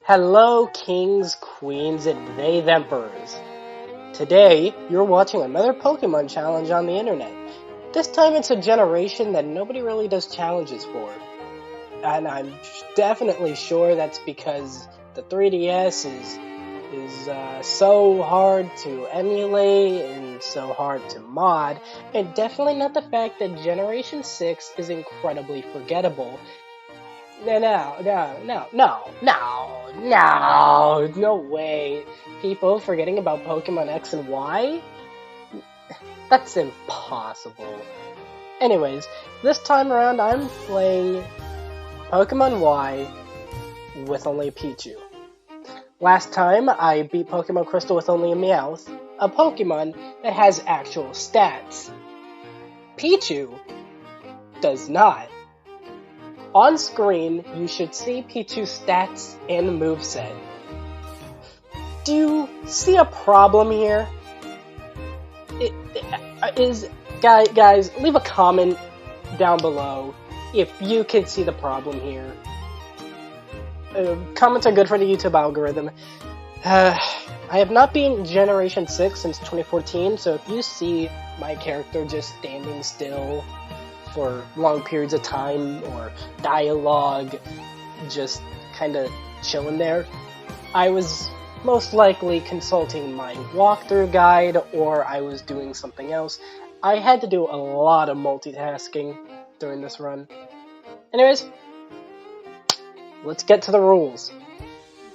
Hello, kings, queens, and they thempers. Today, you're watching another Pokemon challenge on the internet. This time it's a generation that nobody really does challenges for. And I'm definitely sure that's because the 3DS is so hard to emulate and so hard to mod, and definitely not the fact that Generation 6 is incredibly forgettable. No way. People forgetting about Pokemon X and Y? That's impossible. Anyways, this time around I'm playing Pokemon Y with only Pichu. Last time I beat Pokemon Crystal with only a Meowth, a Pokemon that has actual stats. Pichu does not. On screen, you should see Pichu's stats and moveset. Do you see a problem here? Guys, leave a comment down below if you can see the problem here. Comments are good for the YouTube algorithm. I have not been Generation 6 since 2014, so if you see my character just standing still for long periods of time, or dialogue just kind of chilling there, I was most likely consulting my walkthrough guide, or I was doing something else. I had to do a lot of multitasking during this run. Anyways, let's get to the rules.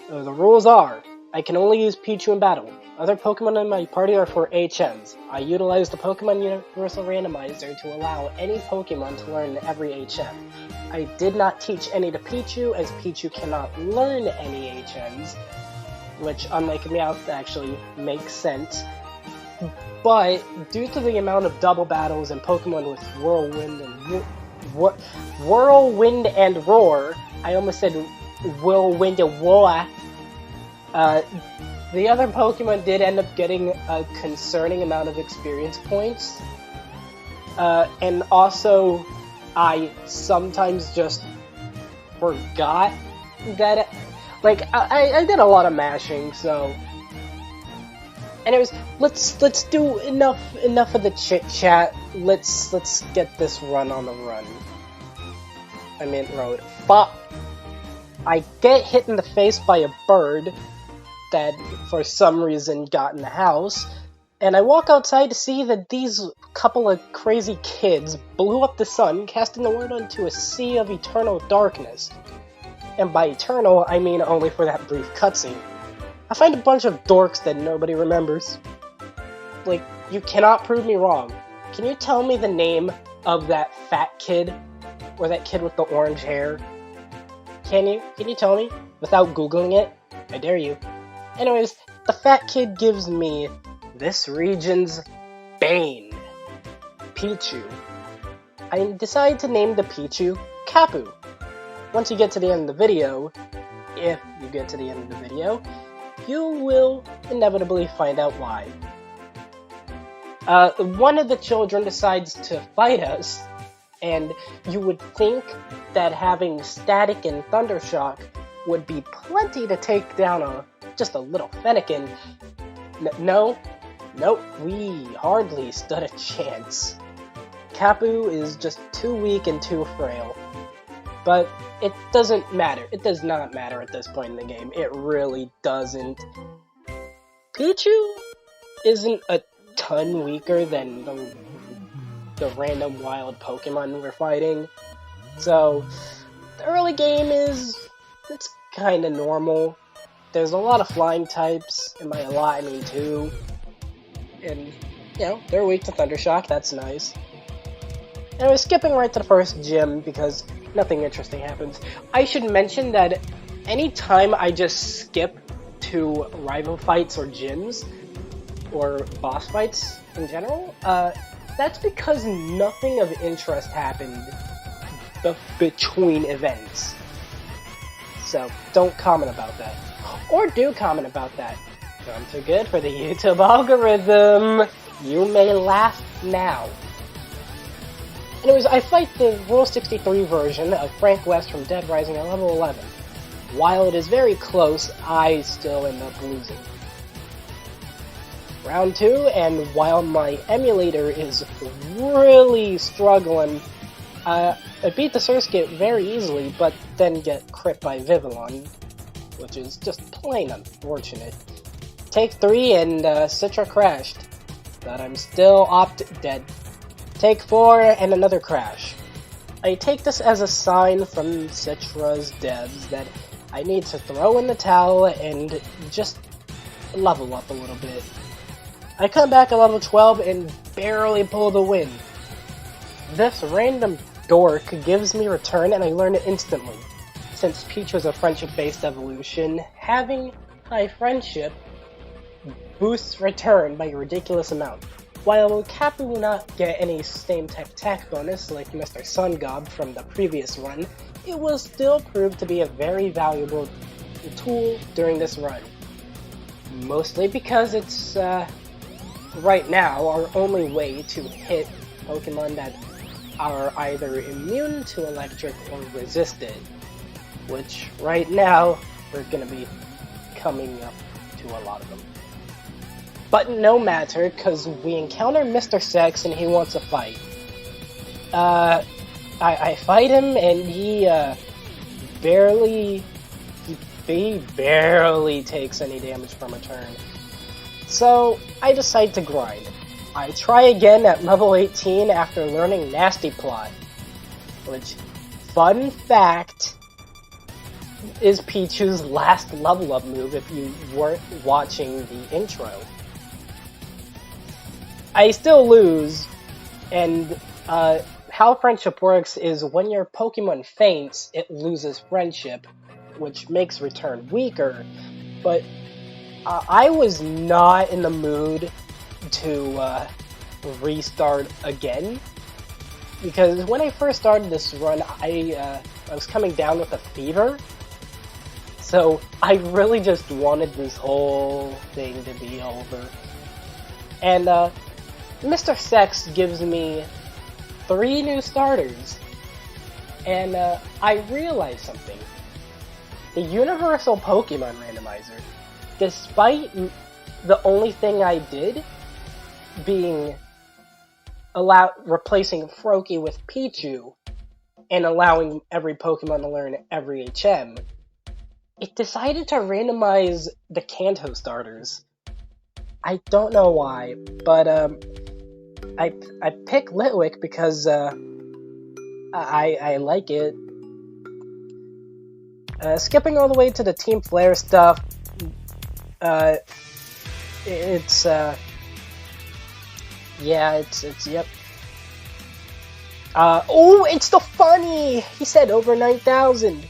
The rules are, I can only use Pichu in battle. Other Pokemon in my party are for HMs. I utilize the Pokemon Universal Randomizer to allow any Pokemon to learn every HM. I did not teach any to Pichu, as Pichu cannot learn any HMs, which, unlike Meowth, actually makes sense. But due to the amount of double battles and Pokemon with Whirlwind and Roar, I almost said Whirlwind and Roar. The other Pokemon did end up getting a concerning amount of experience points. And also, I sometimes just forgot that, I did a lot of mashing, so. Anyways, let's do enough of the chit chat. Let's get this run on the run. Road. Fuck. I get hit in the face by a bird that for some reason got in the house, and I walk outside to see that these couple of crazy kids blew up the sun, casting the world into a sea of eternal darkness. And by eternal, I mean only for that brief cutscene. I find a bunch of dorks that nobody remembers. You cannot prove me wrong. Can you tell me the name of that fat kid? Or that kid with the orange hair? Can you tell me? Without Googling it? I dare you. Anyways, the fat kid gives me this region's Bane, Pichu. I decide to name the Pichu Kapu. Once you get to the end of the video, if you get to the end of the video, you will inevitably find out why. One of the children decides to fight us, and you would think that having Static and Thundershock would be plenty to take down just a little Fennekin. Nope, we hardly stood a chance. Kapu is just too weak and too frail. But it doesn't matter. It does not matter at this point in the game. It really doesn't. Pichu isn't a ton weaker than the random wild Pokemon we're fighting. So, the early game it's kinda normal. There's a lot of flying types, and by a lot I mean two. And, they're weak to Thundershock, that's nice. And we're skipping right to the first gym because nothing interesting happens. I should mention that anytime I just skip to rival fights or gyms, or boss fights in general, that's because nothing of interest happened between events. So, don't comment about that. Or do comment about that. I'm too good for the YouTube algorithm. You may laugh now. Anyways, I fight the Rule 63 version of Frank West from Dead Rising at level 11. while it is very close, I still end up losing. Round 2, and while my emulator is really struggling, I beat the Surskit very easily, but then get crit by Vivillon, which is just plain unfortunate. Take 3, and Citra crashed, but I'm still dead. Take 4, and another crash. I take this as a sign from Citra's devs that I need to throw in the towel and just level up a little bit. I come back at level 12 and barely pull the win. This random dork gives me return and I learn it instantly. Since Pichu is a friendship-based evolution, having high friendship boosts return by a ridiculous amount. While Cappy will not get any same type attack bonus like Mr. Sun Gob from the previous run, it will still prove to be a very valuable tool during this run. Mostly because it's, right now, our only way to hit Pokemon that are either immune to electric or resist it. Which, right now, we're gonna be coming up to a lot of them. But no matter, because we encounter Mr. Sex and he wants a fight. I fight him and he barely takes any damage from a turn. So I decide to grind. I try again at level 18 after learning Nasty Plot, which, fun fact, is Pichu's last level up move if you weren't watching the intro. I still lose, and how friendship works is when your Pokemon faints, it loses friendship, which makes return weaker, but I was not in the mood to restart again, because when I first started this run, I was coming down with a fever, so I really just wanted this whole thing to be over. And Mr. Sex gives me 3 new starters, and I realized something. The Universal Pokemon Randomizer, despite the only thing I did being replacing Froakie with Pichu and allowing every Pokemon to learn every HM, it decided to randomize the Kanto starters. I don't know why, but I pick Litwick because I like it. Skipping all the way to the Team Flare stuff, yep. It's the funny! He said over 9,000!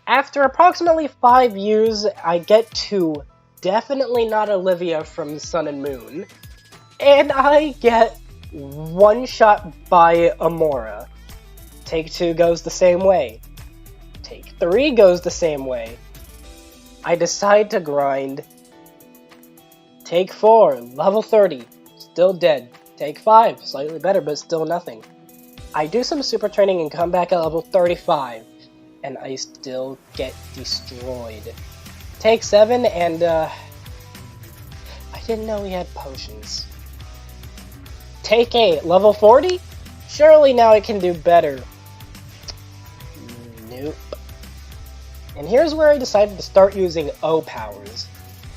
After approximately 5 years, I get to definitely not Olivia from Sun and Moon, and I get one shot by Amora. Take 2 goes the same way. Take 3 goes the same way. I decide to grind. Take 4, level 30, still dead. Take 5, slightly better, but still nothing. I do some super training and come back at level 35, and I still get destroyed. Take 7, and I didn't know he had potions. Take 8, level 40? Surely now it can do better. Nope. And here's where I decided to start using O powers.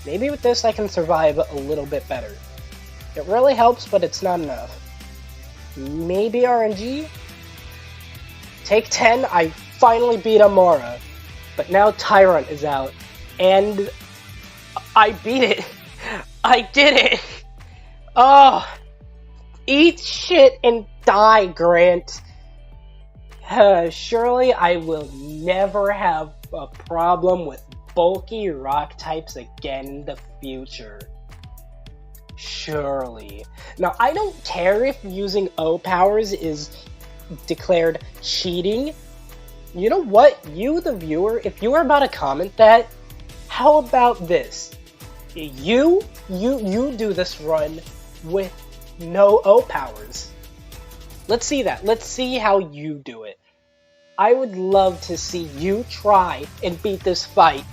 Maybe with this I can survive a little bit better. It really helps, but it's not enough. Maybe RNG? Take 10, I finally beat Amora. But now Tyrant is out. And I beat it. I did it. Oh. Eat shit and die, Grant. Surely I will never have a problem with bulky rock types again in the future. Surely. Now, I don't care if using O powers is declared cheating. You know what? You, the viewer, if you are about to comment that, how about this? You do this run with no O powers. Let's see that. Let's see how you do it. I would love to see you try and beat this fight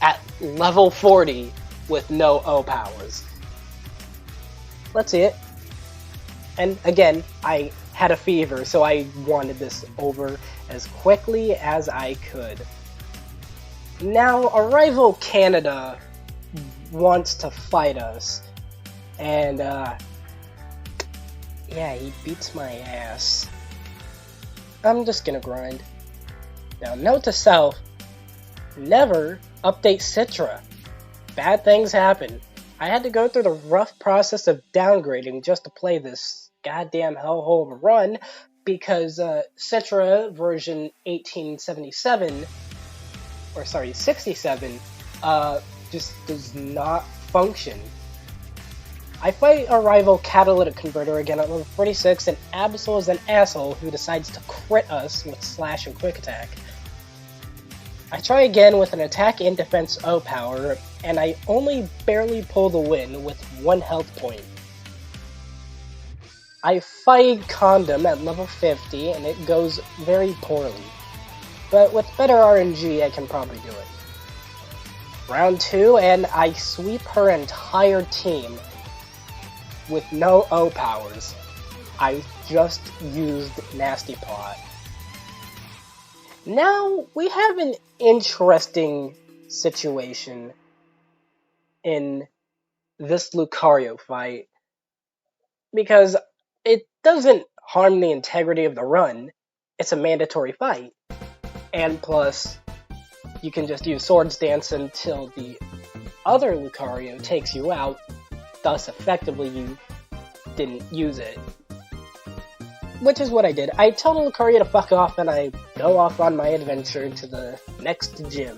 at level 40 with no O powers. Let's see it. And again, I had a fever, so I wanted this over as quickly as I could. Now, our rival Canada wants to fight us. And, yeah, he beats my ass. I'm just gonna grind. Now, note to self, never update Citra. Bad things happen. I had to go through the rough process of downgrading just to play this goddamn hellhole run because Citra version 1877, or sorry, 67, just does not function. I fight a rival Catalytic Converter again at level 46, and Absol is an asshole who decides to crit us with Slash and Quick Attack. I try again with an attack and defense O power, and I only barely pull the win with 1 health point. I fight Condom at level 50, and it goes very poorly. But with better RNG, I can probably do it. Round 2, and I sweep her entire team with no O powers. I just used Nasty Plot. Now, we have an interesting situation in this Lucario fight, because it doesn't harm the integrity of the run. It's a mandatory fight. And plus, you can just use Swords Dance until the other Lucario takes you out, thus effectively you didn't use it. Which is what I did. I told Lucario to fuck off and I go off on my adventure to the next gym.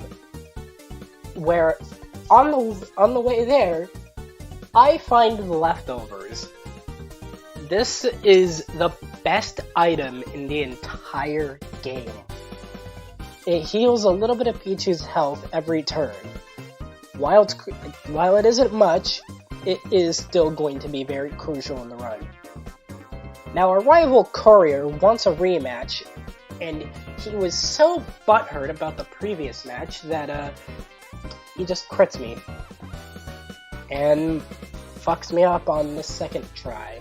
Where, on the way there, I find leftovers. This is the best item in the entire game. It heals a little bit of Pichu's health every turn. While it isn't much, it is still going to be very crucial in the run. Now, our rival Courier wants a rematch, and he was so butthurt about the previous match that he just crits me and fucks me up on the second try.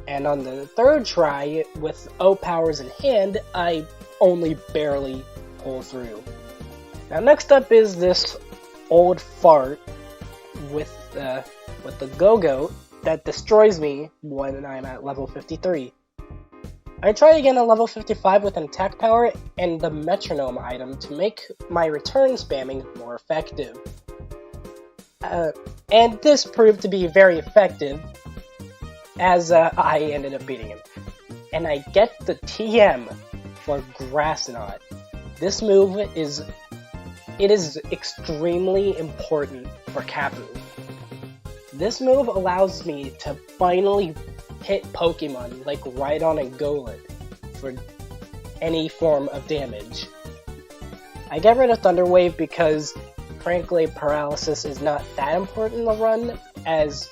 And on the third try, with O powers in hand, I only barely pull through. Now, next up is this old fart with the Go-Go that destroys me when I'm at level 53. I try again at level 55 with an attack power and the metronome item to make my return spamming more effective. And this proved to be very effective, as I ended up beating him. And I get the TM for Grass Knot. This move is extremely important for Kapu. This move allows me to finally hit Pokemon like Rhydon and Golett for any form of damage. I get rid of Thunder Wave because, frankly, Paralysis is not that important in the run, as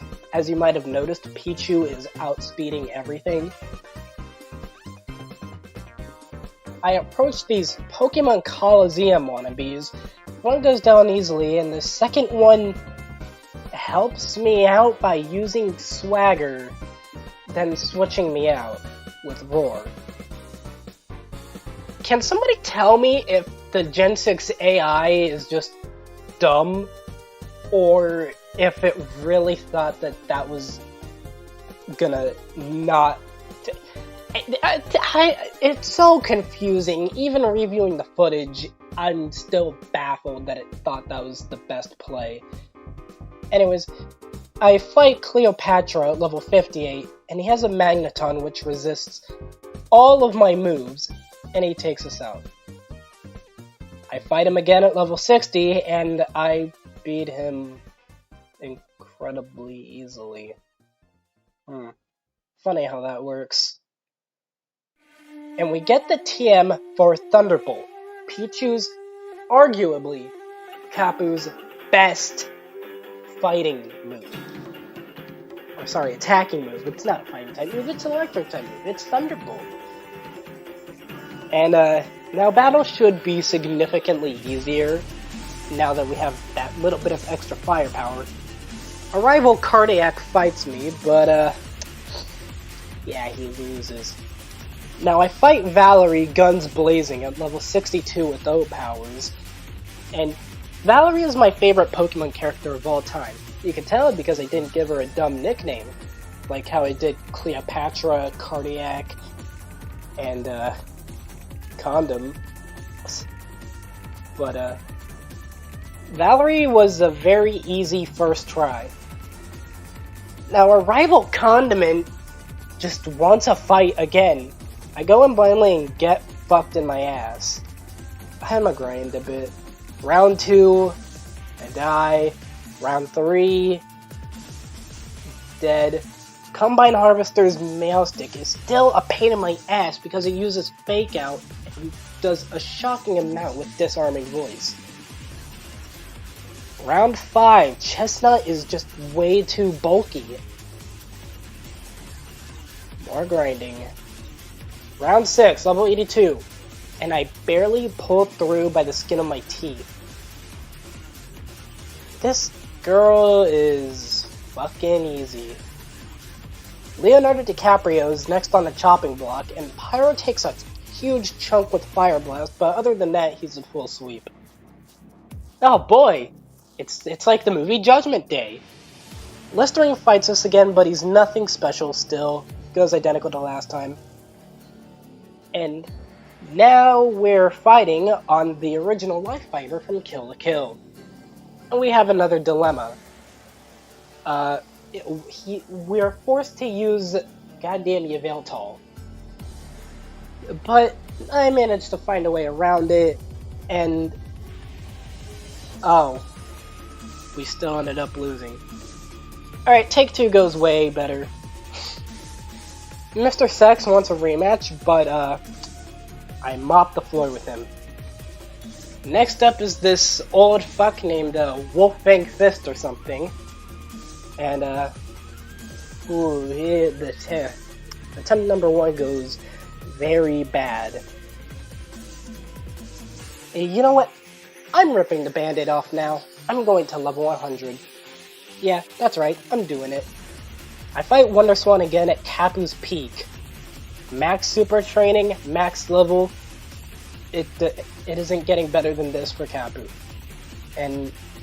you might have noticed, Pichu is outspeeding everything. I approach these Pokemon Coliseum wannabes. One goes down easily, and the second one helps me out by using Swagger, then switching me out with Roar. Can somebody tell me if the Gen 6 AI is just dumb, or if it really thought that was gonna not... It's so confusing. Even reviewing the footage, I'm still baffled that it thought that was the best play. Anyways, I fight Cleopatra at level 58, and he has a Magneton which resists all of my moves, and he takes us out. I fight him again at level 60, and I beat him incredibly easily. Funny how that works. And we get the TM for Thunderbolt, Pichu's, arguably, Kapu's best fighting move. Or sorry, attacking move. It's not a fighting type move, it's an electric type move. It's Thunderbolt. And now battle should be significantly easier now that we have that little bit of extra firepower. A rival Cardiac fights me, but yeah, he loses. Now I fight Valerie guns blazing at level 62 with O powers, and Valerie is my favorite Pokemon character of all time. You can tell because I didn't give her a dumb nickname, like how I did Cleopatra, Cardiac, and Condom. But Valerie was a very easy first try. Now a rival Condiment just wants a fight again. I go in blindly and get fucked in my ass. I'm a grind a bit. Round 2, I die. Round 3, dead. Combine Harvester's Mail Stick is still a pain in my ass because it uses Fake Out and does a shocking amount with Disarming Voice. Round 5, Chestnut is just way too bulky. More grinding. Round 6, level 82, and I barely pulled through by the skin of my teeth. This girl is fucking easy. Leonardo DiCaprio is next on the chopping block, and Pyro takes a huge chunk with Fire Blast, but other than that, he's in full sweep. Oh boy! It's like the movie Judgment Day. Listerine fights us again, but he's nothing special still. Goes identical to last time. And now we're fighting on the original Life Fiber from Kill la Kill. And we have another dilemma. We're forced to use goddamn Yveltal. But I managed to find a way around it, and oh, we still ended up losing. Alright, take 2 goes way better. Mr. Sex wants a rematch, but I mopped the floor with him. Next up is this old fuck named Wolfang Fist or something. And attempt number 1 goes very bad. And you know what? I'm ripping the band-aid off now. I'm going to level 100. Yeah, that's right, I'm doing it. I fight Wonderswan again at Kapu's peak. Max super training, max level. It isn't getting better than this for Kapu.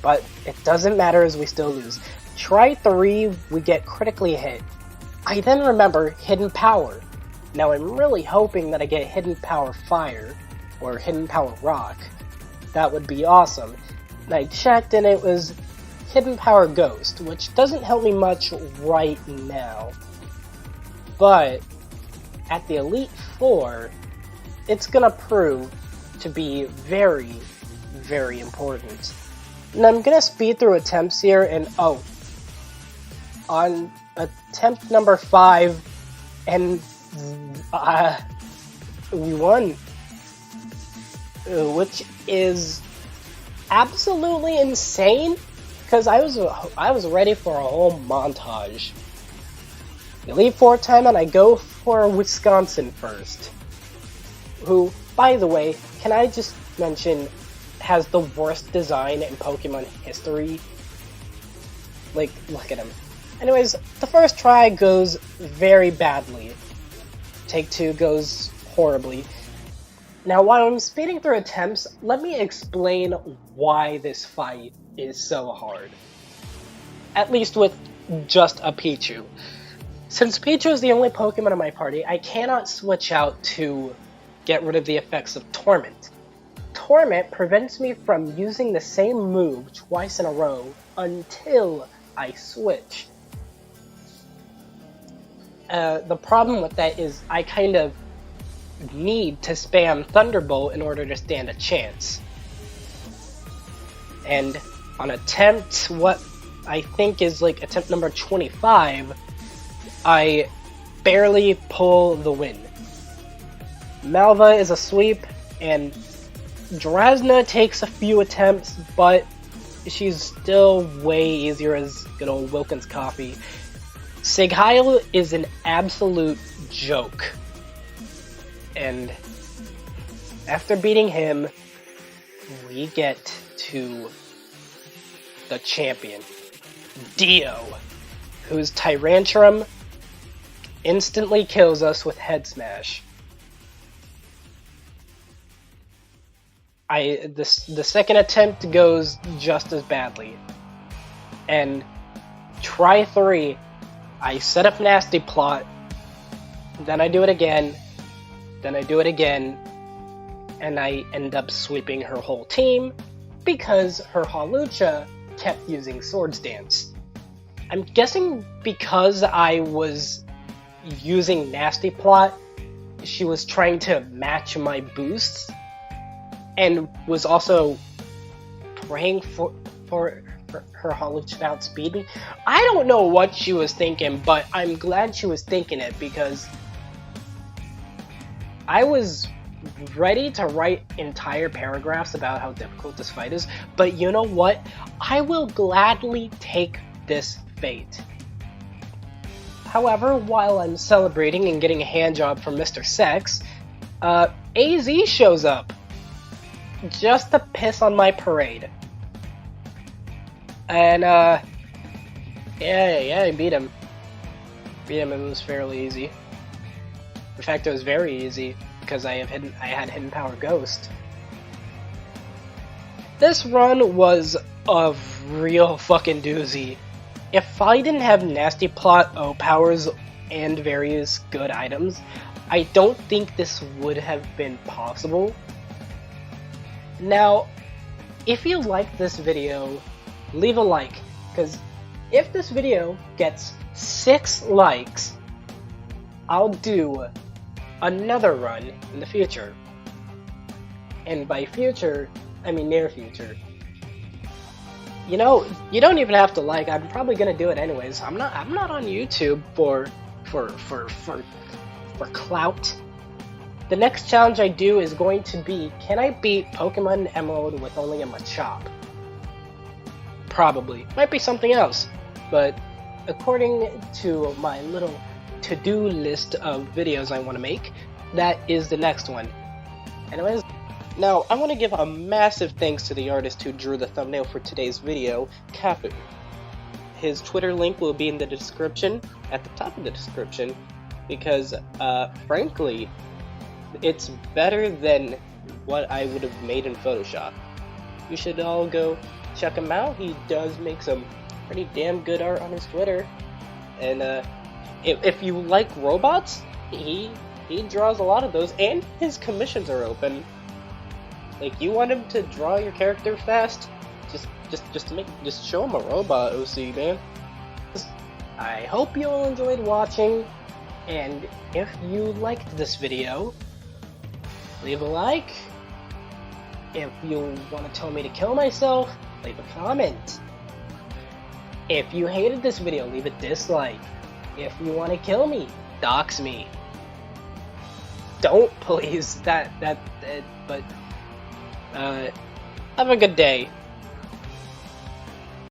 But it doesn't matter as we still lose. Try 3, we get critically hit. I then remember Hidden Power. Now I'm really hoping that I get Hidden Power Fire, or Hidden Power Rock. That would be awesome. And I checked and it was Hidden Power Ghost, which doesn't help me much right now. But at the Elite Four, it's gonna prove to be very, very important. And I'm gonna speed through attempts here, and oh, on attempt number 5, and we won, which is absolutely insane. Because I was ready for a whole montage. Elite Four time, and I go for Wisconsin first. Who, by the way, can I just mention, has the worst design in Pokemon history? Like, look at him. Anyways, the first try goes very badly. Take 2 goes horribly. Now, while I'm speeding through attempts, let me explain why this fight is so hard. At least with just a Pichu. Since Pichu is the only Pokemon in my party, I cannot switch out to get rid of the effects of Torment. Torment prevents me from using the same move twice in a row until I switch. The problem with that is I kind of need to spam Thunderbolt in order to stand a chance. And on attempt, what I think is like attempt number 25, I barely pull the win. Malva is a sweep, and Drasna takes a few attempts, but she's still way easier as good old Wilkins Coffee. Sigheil is an absolute joke. And After beating him, we get to the champion, Dio, whose Tyrantrum instantly kills us with Head Smash. The second attempt goes just as badly. And try 3, I set up Nasty Plot, then I do it again, then I do it again, and I end up sweeping her whole team because her Hawlucha kept using Swords Dance. I'm guessing because I was using Nasty Plot, she was trying to match my boosts, and was also praying for her Hawlucha to outspeed me. I don't know what she was thinking, but I'm glad she was thinking it, because I was ready to write entire paragraphs about how difficult this fight is, but you know what? I will gladly take this fate. However, while I'm celebrating and getting a handjob from Mr. Sex, AZ shows up just to piss on my parade. And yeah, I beat him. It was fairly easy. In fact, it was very easy because I had Hidden Power Ghost. This run was a real fucking doozy. If I didn't have Nasty Plot, O powers, and various good items, I don't think this would have been possible. Now, if you like this video, leave a like, because if this video gets 6 likes, I'll do another run in the future. And by future, I mean near future. You know, you don't even have to like. I'm probably gonna do it anyways. I'm not on YouTube for clout. The next challenge I do is going to be, can I beat Pokemon Emerald with only a Machop? Probably. Might be something else. But according to my little to-do list of videos I want to make, that is the next one. Anyways, now I want to give a massive thanks to the artist who drew the thumbnail for today's video, Capu. His Twitter link will be in the description, at the top of the description, because frankly, it's better than what I would have made in Photoshop. You should all go check him out. He does make some pretty damn good art on his Twitter. And if you like robots, he draws a lot of those, and his commissions are open. Like, you want him to draw your character fast? Just show him a robot, OC, man. I hope you all enjoyed watching, and if you liked this video, leave a like. If you want to tell me to kill myself, leave a comment. If you hated this video, leave a dislike. If you want to kill me, dox me. Don't, please. But have a good day.